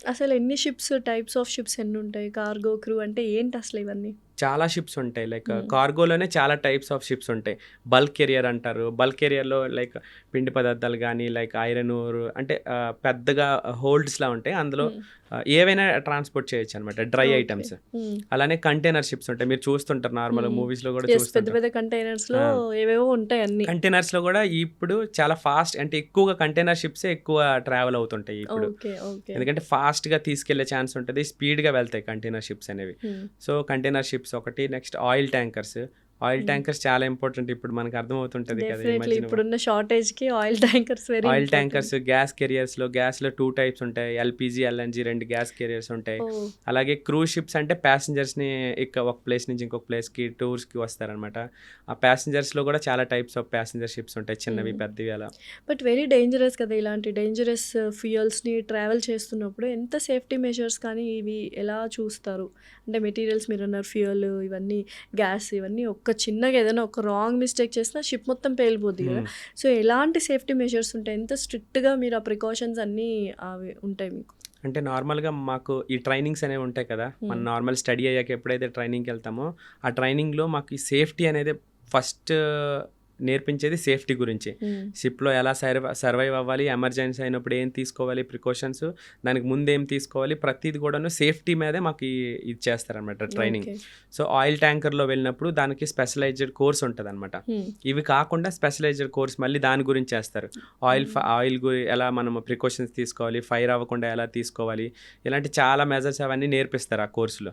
అసలు ఎన్ని ships, types of ships ఎన్నుంటాయి? కార్గో, క్రూ అంటే ఏంటి అసలు ఇవన్నీ? చాలా షిప్స్ ఉంటాయి. లైక్ హ్మ్. కార్గోలోనే చాలా టైప్స్ ఆఫ్ షిప్స్ ఉంటాయి. బల్క్ కెరియర్ అంటారు. బల్క్ కెరియర్‌లో లైక్ పిండి పదార్థాలు గానీ, లైక్ ఐరన్ ఓర్ అంటే పెద్దగా హోల్డ్స్‌లా ఉంటాయి. అందులో హ్మ్. ఏవైనా ట్రాన్స్‌పోర్ట్ చేయొచ్చనమాట. Dry okay. ఐటెమ్స్. హ్మ్. అలానే కంటైనర్ షిప్స్ ఉంటాయి. మీరు చూస్తుంటారు నార్మల్‌గా హ్మ్. మూవీస్‌లో గూడా యెస్. పెద్ద చూస్తుంటారు. పెద్ద కంటైనర్స్‌లో ఆ! ఏవేవో ఉంటాయి అన్నీ. కంటైనర్స్‌లో గూడా ఇప్పుడు చాలా ఫాస్ట్ అంటే ఎక్కువగా కంటైనర్ షిప్సే ఎక్కువ ట్రావెల్ అవుతుంటాయి ఇప్పుడు. ఓకే. ఓకే. ఎందుకంటే ఫాస్ట్‌గా తీసుకెళ్ళే ఛాన్స్ ఉంటది. స్పీడ్‌గా వెళ్తాయి కంటైనర్ షిప్స్ అనేవి. హ్మ్. సో, కంటైనర్ షిప్స్ ఒకటి. Next oil tankers. ఆయిల్ హ్మ్. ట్యాంకర్స్ చాలా ఇంపార్టెంట్ ఇప్పుడు మనకు అర్థమవుతుంటది కదా! ఈ డెఫినైట్‌లీ మధ్యన ఇప్పుడున్న షార్టేజ్‌కి oil tankers very oil important. Tankers, gas కెరియర్స్‌లో గ్యాస్‌లో 2 టైప్స్ ఉంటాయి. ఎల్‌పీజీ, ఎల్‌ఎన్‌జీ 2 గ్యాస్ కెరియర్స్ ఉంటాయి. ఓహ్! అలాగే క్రూజ్ షిప్స్ అంటే ప్యాసింజర్స్‌ని ఒక ప్లేస్ నుంచి ఇంకొక ప్లేస్‌కి టూర్స్‌కి వస్తారనమాట. ఆ ప్యాసింజర్స్‌లో కూడా చాలా టైప్స్ ఆఫ్ ప్యాసింజర్ షిప్స్ ఉంటాయి. చిన్నవి, హ్మ్. పెద్దవి అలా. బట్ వెరీ డేంజరస్ కదా! ఇలాంటి డేంజరస్ ఫ్యూయల్స్‌ని ట్రావెల్ చేస్తున్నప్పుడు ఎంత సేఫ్టీ మెజర్స్ కానీ ఇవి ఎలా చూస్తారు? అంటే మెటీరియల్స్ మీరన్నారు ఫ్యూయల్ ఇవన్నీ గ్యాస్ ఇవన్నీ ఒక్క చిన్నగా ఏదైనా ఒక రాంగ్ మిస్టేక్ చేసినా షిప్ మొత్తం పేలిపోద్ది కదా! హ్మ్. సో, ఎలాంటి సేఫ్టీ మెజర్స్ ఉంటాయి? ఎంత స్ట్రిక్ట్‌గా మీరు ఆ ప్రికాషన్స్ అన్నీ అవి ఉంటాయి మీకు? అంటే నార్మల్‌గా మాకు ఈ ట్రైనింగ్స్ అనేవి ఉంటాయి కదా! మనం హ్మ్. నార్మల్ స్టడీ అయ్యాక ఎప్పుడైతే ట్రైనింగ్‌కెళ్తామో, ఆ ట్రైనింగ్‌లో మాకు ఈ సేఫ్టీ అనేది ఫస్ట్ నేర్పించేది సేఫ్టీ గురించి. హ్మ్. షిప్‌లో ఎలా సర్వైవ్ అవ్వాలి, ఎమర్జెన్సీ అయినప్పుడు ఏం తీసుకోవాలి ప్రికాషన్స్, దానికి ముందు ఏం తీసుకోవాలి, ప్రతీది కూడాను సేఫ్టీ మీదే మాకు ఇది చేస్తారనమాట ట్రైనింగ్. ఓకే. సో, ఆయిల్ ట్యాంకర్‌లో వెళ్ళినప్పుడు దానికి స్పెషలైజ్డ్ కోర్స్ ఉంటదనమాట. హ్మ్. ఇవి కాకుండా స్పెషలైజ్డ్ కోర్స్ మళ్ళీ దాని గురించి చేస్తారు. హ్మ్. ఆయిల్ ఎలా మనము ప్రికాషన్స్ తీసుకోవాలి, ఫైర్ అవ్వకుండా ఎలా తీసుకోవాలి, ఇలాంటి చాలా మెజర్స్ అవన్నీ నేర్పిస్తారు ఆ కోర్స్‌లో.